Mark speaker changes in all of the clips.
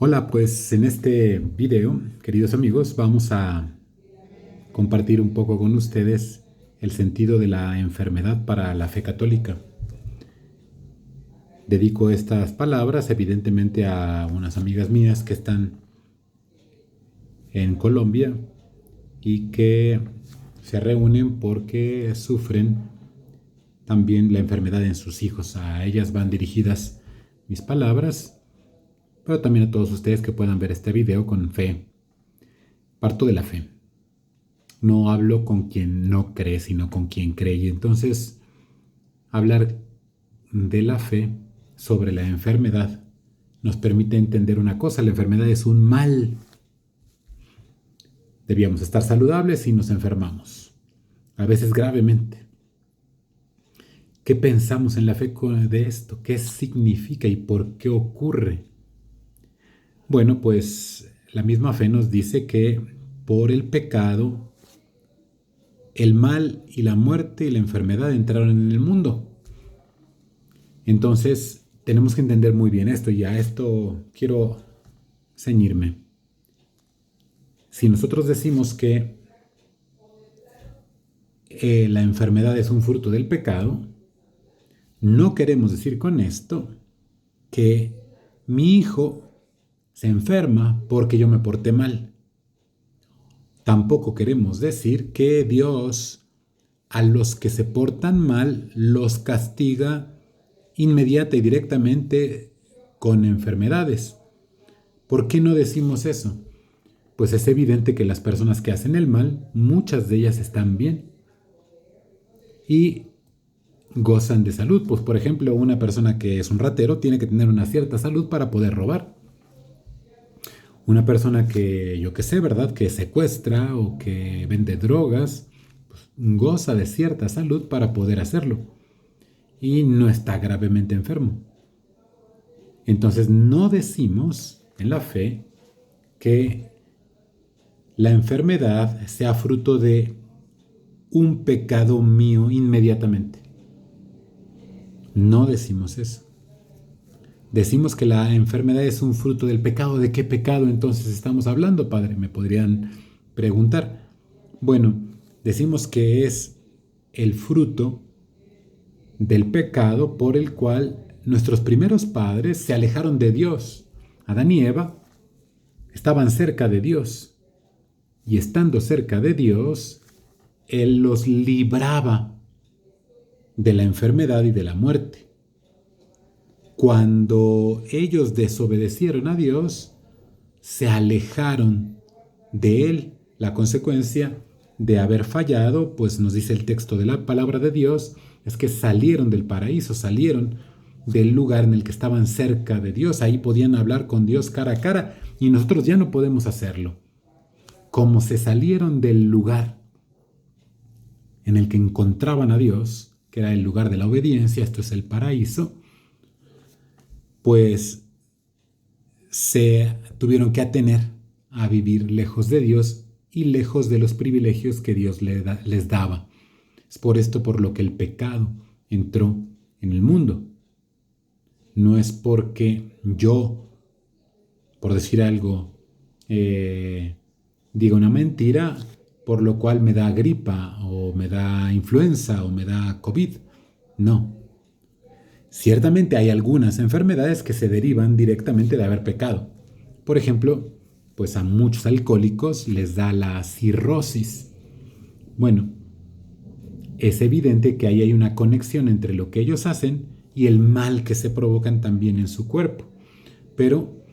Speaker 1: Hola, pues en este video, queridos amigos, vamos a compartir un poco con ustedes el sentido de la enfermedad para la fe católica. Dedico estas palabras evidentemente a unas amigas mías que están en Colombia y que se reúnen porque sufren también la enfermedad en sus hijos. A ellas van dirigidas mis palabras, pero también a todos ustedes que puedan ver este video con fe. Parto de la fe. No hablo con quien no cree, sino con quien cree. Y entonces, hablar de la fe sobre la enfermedad nos permite entender una cosa: la enfermedad es un mal. Debíamos estar saludables y nos enfermamos, a veces gravemente. ¿Qué pensamos en la fe de esto? ¿Qué significa y por qué ocurre? Bueno, pues la misma fe nos dice que por el pecado el mal y la muerte y la enfermedad entraron en el mundo. Entonces, tenemos que entender muy bien esto, y a esto quiero ceñirme. Si nosotros decimos que la enfermedad es un fruto del pecado, no queremos decir con esto que mi hijo se enferma porque yo me porté mal. Tampoco queremos decir que Dios a los que se portan mal los castiga inmediata y directamente con enfermedades. ¿Por qué no decimos eso? Pues es evidente que las personas que hacen el mal, muchas de ellas están bien y gozan de salud. Pues por ejemplo, una persona que es un ratero tiene que tener una cierta salud para poder robar. Una persona que, yo qué sé, ¿verdad?, que secuestra o que vende drogas, pues goza de cierta salud para poder hacerlo y no está gravemente enfermo. Entonces no decimos en la fe que la enfermedad sea fruto de un pecado mío inmediatamente. No decimos eso. Decimos que la enfermedad es un fruto del pecado. ¿De qué pecado entonces estamos hablando, padre? Me podrían preguntar. Bueno, decimos que es el fruto del pecado por el cual nuestros primeros padres se alejaron de Dios. Adán y Eva estaban cerca de Dios, y estando cerca de Dios, Él los libraba de la enfermedad y de la muerte. Cuando ellos desobedecieron a Dios, se alejaron de Él. La consecuencia de haber fallado, pues nos dice el texto de la palabra de Dios, es que salieron del paraíso, salieron del lugar en el que estaban cerca de Dios. Ahí podían hablar con Dios cara a cara, y nosotros ya no podemos hacerlo. Como se salieron del lugar en el que encontraban a Dios, que era el lugar de la obediencia, esto es el paraíso, pues se tuvieron que atener a vivir lejos de Dios y lejos de los privilegios que Dios les daba. Es por esto por lo que el pecado entró en el mundo. No es porque yo, por decir algo, diga una mentira, por lo cual me da gripa o me da influenza o me da COVID. No. Ciertamente hay algunas enfermedades que se derivan directamente de haber pecado. Por ejemplo, pues a muchos alcohólicos les da la cirrosis. Bueno, es evidente que ahí hay una conexión entre lo que ellos hacen y el mal que se provocan también en su cuerpo. Pero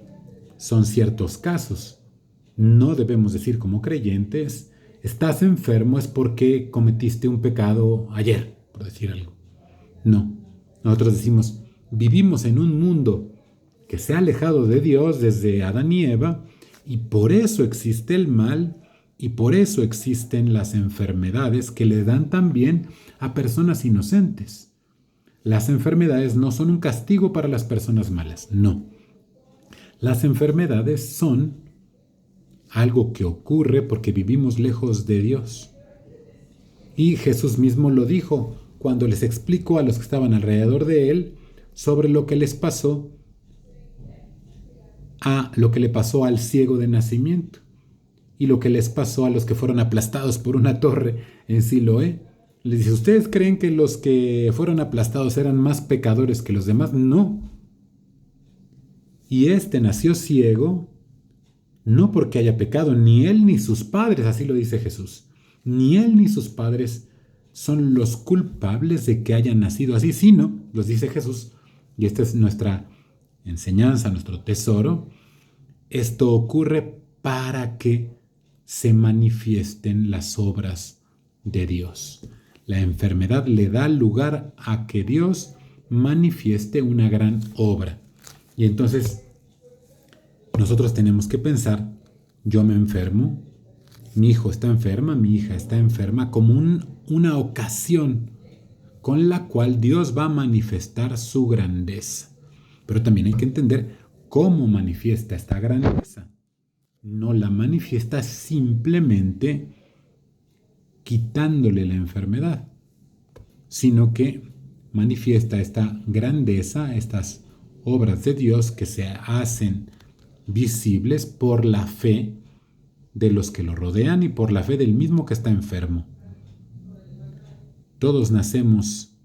Speaker 1: son ciertos casos. No debemos decir como creyentes: estás enfermo es porque cometiste un pecado ayer, por decir algo. No. Nosotros decimos: vivimos en un mundo que se ha alejado de Dios desde Adán y Eva, y por eso existe el mal, y por eso existen las enfermedades que le dan también a personas inocentes. Las enfermedades no son un castigo para las personas malas, no. Las enfermedades son algo que ocurre porque vivimos lejos de Dios. Y Jesús mismo lo dijo cuando les explicó a los que estaban alrededor de él sobre lo que les pasó a lo que le pasó al ciego de nacimiento y lo que les pasó a los que fueron aplastados por una torre en Siloé. Les dice, ¿ustedes creen que los que fueron aplastados eran más pecadores que los demás? No. Y este nació ciego, no porque haya pecado, ni él ni sus padres, así lo dice Jesús. Ni él ni sus padres son los culpables de que hayan nacido así, sino, los dice Jesús, y esta es nuestra enseñanza, nuestro tesoro, esto ocurre para que se manifiesten las obras de Dios. La enfermedad le da lugar a que Dios manifieste una gran obra. Y entonces nosotros tenemos que pensar, yo me enfermo, mi hijo está enferma, mi hija está enferma, como una ocasión con la cual Dios va a manifestar su grandeza. Pero también hay que entender cómo manifiesta esta grandeza. No la manifiesta simplemente quitándole la enfermedad, sino que manifiesta esta grandeza, estas obras de Dios que se hacen visibles por la fe de los que lo rodean y por la fe del mismo que está enfermo. Todos nacemos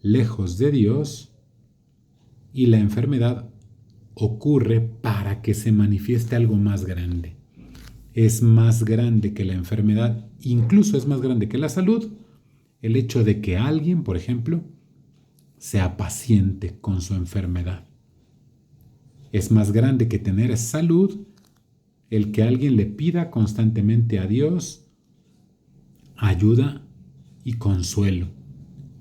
Speaker 1: lejos de Dios y la enfermedad ocurre para que se manifieste algo más grande. Es más grande que la enfermedad, incluso es más grande que la salud, el hecho de que alguien, por ejemplo, sea paciente con su enfermedad. Es más grande que tener salud el que alguien le pida constantemente a Dios ayuda y consuelo.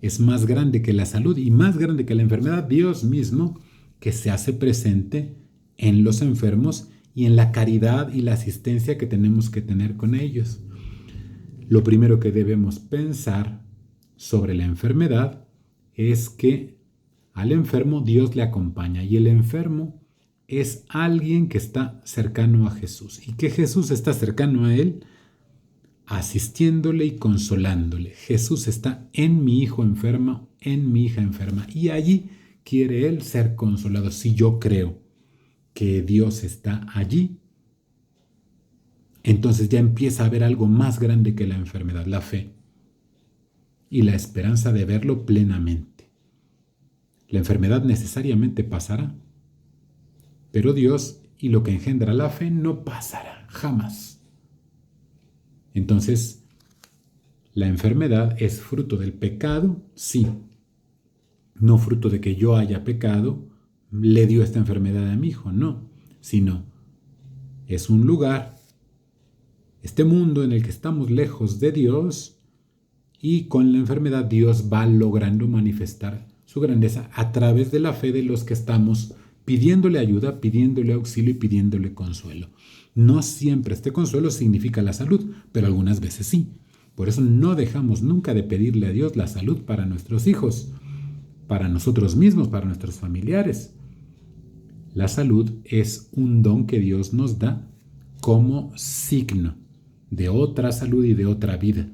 Speaker 1: Es más grande que la salud y más grande que la enfermedad Dios mismo, que se hace presente en los enfermos y en la caridad y la asistencia que tenemos que tener con ellos. Lo primero que debemos pensar sobre la enfermedad es que al enfermo Dios le acompaña y el enfermo es alguien que está cercano a Jesús y que Jesús está cercano a él asistiéndole y consolándole. Jesús está en mi hijo enfermo, en mi hija enferma y allí quiere él ser consolado. Si yo creo que Dios está allí, entonces ya empieza a haber algo más grande que la enfermedad, la fe y la esperanza de verlo plenamente. La enfermedad necesariamente pasará, pero Dios y lo que engendra la fe no pasará jamás. Entonces, ¿la enfermedad es fruto del pecado? Sí. No fruto de que yo haya pecado, le dio esta enfermedad a mi hijo, no. Sino, es un lugar, este mundo en el que estamos lejos de Dios y con la enfermedad Dios va logrando manifestar su grandeza a través de la fe de los que estamos pidiéndole ayuda, pidiéndole auxilio y pidiéndole consuelo. No siempre este consuelo significa la salud, pero algunas veces sí. Por eso no dejamos nunca de pedirle a Dios la salud para nuestros hijos, para nosotros mismos, para nuestros familiares. La salud es un don que Dios nos da como signo de otra salud y de otra vida.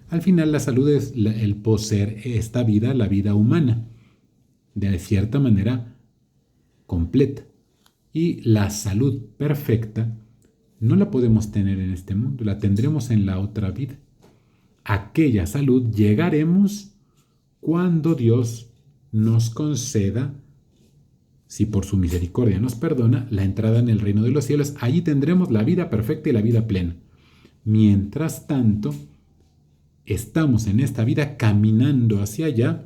Speaker 1: Al final la salud es el poseer esta vida, la vida humana, de cierta manera completa. Y la salud perfecta no la podemos tener en este mundo, la tendremos en la otra vida. Aquella salud llegaremos cuando Dios nos conceda, si por su misericordia nos perdona, la entrada en el reino de los cielos. Allí tendremos la vida perfecta y la vida plena. Mientras tanto, estamos en esta vida caminando hacia allá,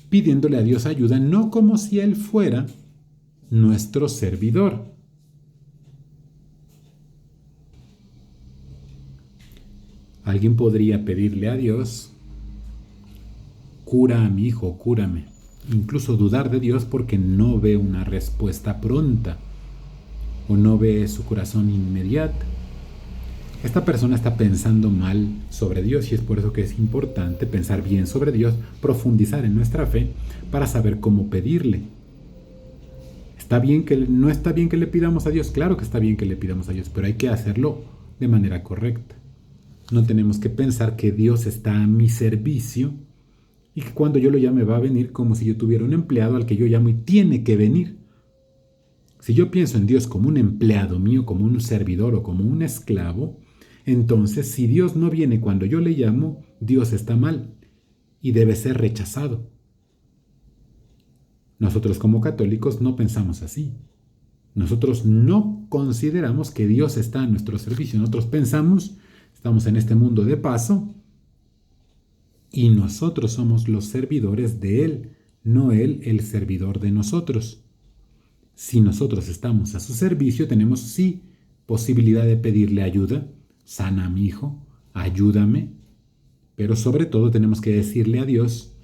Speaker 1: pidiéndole a Dios ayuda, no como si Él fuera nuestro servidor. Alguien podría pedirle a Dios, cura a mi hijo, cúrame. Incluso dudar de Dios porque no ve una respuesta pronta o no ve su corazón inmediato. Esta persona está pensando mal sobre Dios y es por eso que es importante pensar bien sobre Dios, profundizar en nuestra fe para saber cómo pedirle. ¿No está bien que le pidamos a Dios? Claro que está bien que le pidamos a Dios, pero hay que hacerlo de manera correcta. No tenemos que pensar que Dios está a mi servicio y que cuando yo lo llame va a venir como si yo tuviera un empleado al que yo llamo y tiene que venir. Si yo pienso en Dios como un empleado mío, como un servidor o como un esclavo, entonces si Dios no viene cuando yo le llamo, Dios está mal y debe ser rechazado. Nosotros como católicos no pensamos así. Nosotros no consideramos que Dios está a nuestro servicio. Nosotros pensamos, estamos en este mundo de paso y nosotros somos los servidores de Él, no Él el servidor de nosotros. Si nosotros estamos a su servicio, tenemos sí posibilidad de pedirle ayuda. Sana a mi hijo, ayúdame. Pero sobre todo tenemos que decirle a Dios,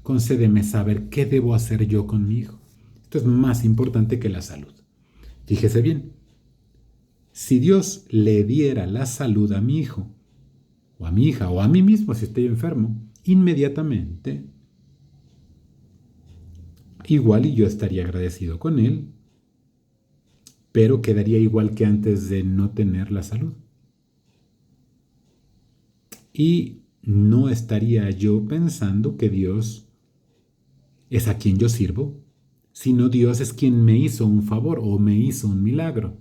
Speaker 1: concédeme saber qué debo hacer yo con mi hijo. Esto es más importante que la salud. Fíjese bien, si Dios le diera la salud a mi hijo, o a mi hija, o a mí mismo si estoy enfermo, inmediatamente, igual y yo estaría agradecido con Él, pero quedaría igual que antes de no tener la salud. Y no estaría yo pensando que Dios es a quien yo sirvo, sino Dios es quien me hizo un favor o me hizo un milagro.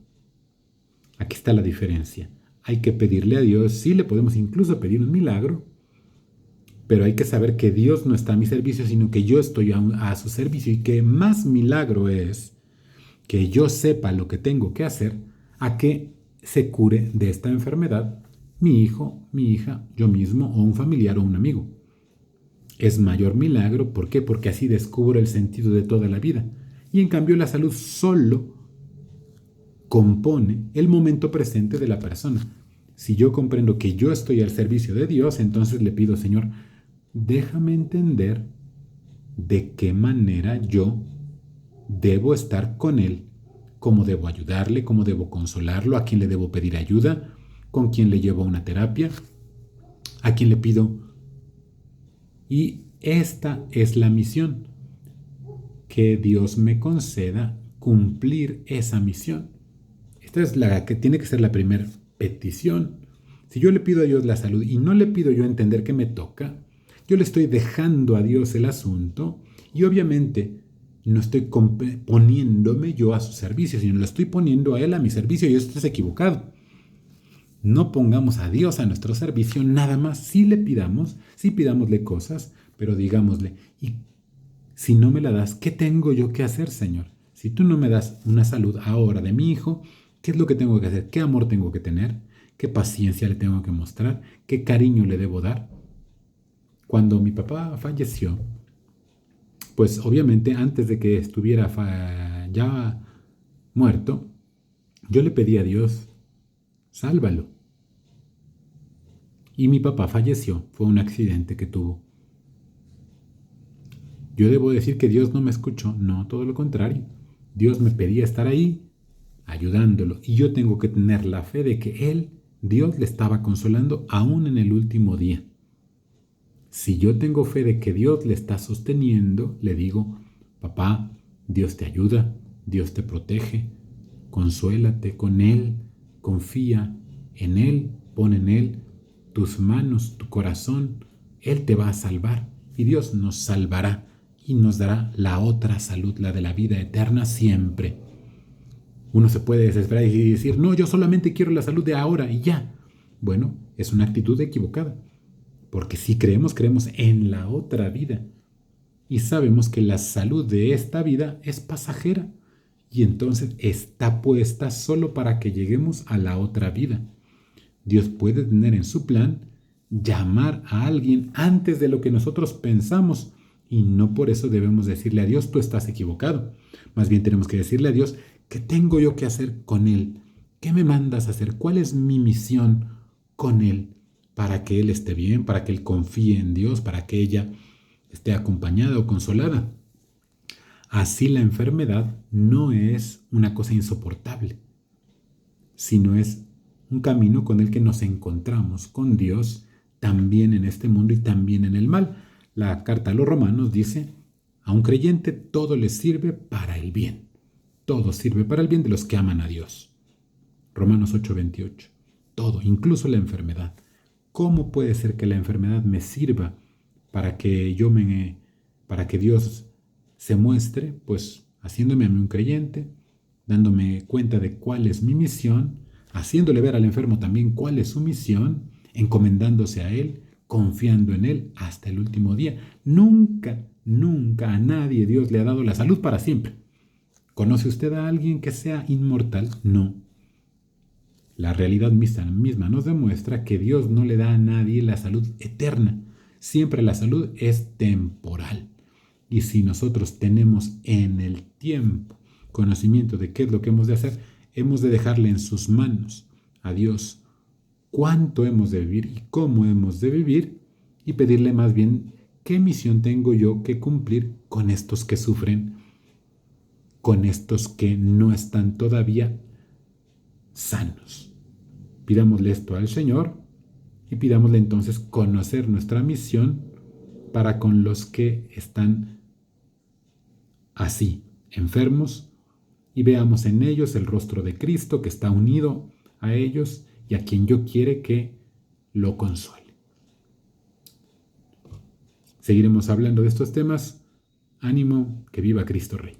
Speaker 1: Aquí está la diferencia. Hay que pedirle a Dios, sí le podemos incluso pedir un milagro, pero hay que saber que Dios no está a mi servicio, sino que yo estoy a su servicio y que más milagro es que yo sepa lo que tengo que hacer a que se cure de esta enfermedad mi hijo, mi hija, yo mismo o un familiar o un amigo. Es mayor milagro, ¿por qué? Porque así descubro el sentido de toda la vida. Y en cambio la salud solo compone el momento presente de la persona. Si yo comprendo que yo estoy al servicio de Dios, entonces le pido, Señor, déjame entender de qué manera yo debo estar con Él, cómo debo ayudarle, cómo debo consolarlo, a quién le debo pedir ayuda, con quién le llevo a una terapia, a quién le pido. Y esta es la misión, que Dios me conceda cumplir esa misión. Esta es la que tiene que ser la primera petición. Si yo le pido a Dios la salud y no le pido yo entender qué me toca, yo le estoy dejando a Dios el asunto y obviamente no estoy poniéndome yo a su servicio, sino lo estoy poniendo a Él a mi servicio y esto es equivocado. No pongamos a Dios a nuestro servicio nada más. Sí le pidamos, sí pidámosle cosas, pero digámosle, y si no me la das, ¿qué tengo yo que hacer, Señor? Si tú no me das una salud ahora de mi hijo, ¿qué es lo que tengo que hacer? ¿Qué amor tengo que tener? ¿Qué paciencia le tengo que mostrar? ¿Qué cariño le debo dar? Cuando mi papá falleció, pues obviamente antes de que estuviera ya muerto, yo le pedí a Dios, sálvalo. Y mi papá falleció, fue un accidente que tuvo. Yo debo decir que Dios no me escuchó, no, todo lo contrario. Dios me pedía estar ahí, ayudándolo, y yo tengo que tener la fe de que Él, Dios, le estaba consolando aún en el último día. Si yo tengo fe de que Dios le está sosteniendo, le digo, papá, Dios te ayuda, Dios te protege, consuélate con Él, confía en Él, pon en Él tus manos, tu corazón, Él te va a salvar y Dios nos salvará y nos dará la otra salud, la de la vida eterna siempre. Uno se puede desesperar y decir, no, yo solamente quiero la salud de ahora y ya. Bueno, es una actitud equivocada, porque si creemos, creemos en la otra vida y sabemos que la salud de esta vida es pasajera y entonces está puesta solo para que lleguemos a la otra vida. Dios puede tener en su plan llamar a alguien antes de lo que nosotros pensamos y no por eso debemos decirle a Dios, tú estás equivocado. Más bien tenemos que decirle a Dios, ¿qué tengo yo que hacer con Él? ¿Qué me mandas a hacer? ¿Cuál es mi misión con Él? Para que Él esté bien, para que Él confíe en Dios, para que ella esté acompañada o consolada. Así la enfermedad no es una cosa insoportable, sino es un camino con el que nos encontramos con Dios también en este mundo y también en el mal. La carta a los Romanos dice, a un creyente todo le sirve para el bien. Todo sirve para el bien de los que aman a Dios. Romanos 8:28. Todo, incluso la enfermedad. ¿Cómo puede ser que la enfermedad me sirva para que para que Dios se muestre? Pues haciéndome a mí un creyente, dándome cuenta de cuál es mi misión, haciéndole ver al enfermo también cuál es su misión, encomendándose a Él, confiando en Él hasta el último día. Nunca, nunca a nadie Dios le ha dado la salud para siempre. ¿Conoce usted a alguien que sea inmortal? No. La realidad misma nos demuestra que Dios no le da a nadie la salud eterna. Siempre la salud es temporal. Y si nosotros tenemos en el tiempo conocimiento de qué es lo que hemos de hacer, hemos de dejarle en sus manos a Dios cuánto hemos de vivir y cómo hemos de vivir, y pedirle más bien qué misión tengo yo que cumplir con estos que sufren, con estos que no están todavía sanos. Pidámosle esto al Señor y pidámosle entonces conocer nuestra misión para con los que están así, enfermos, y veamos en ellos el rostro de Cristo que está unido a ellos y a quien yo quiere que lo consuele. Seguiremos hablando de estos temas. Ánimo, que viva Cristo Rey.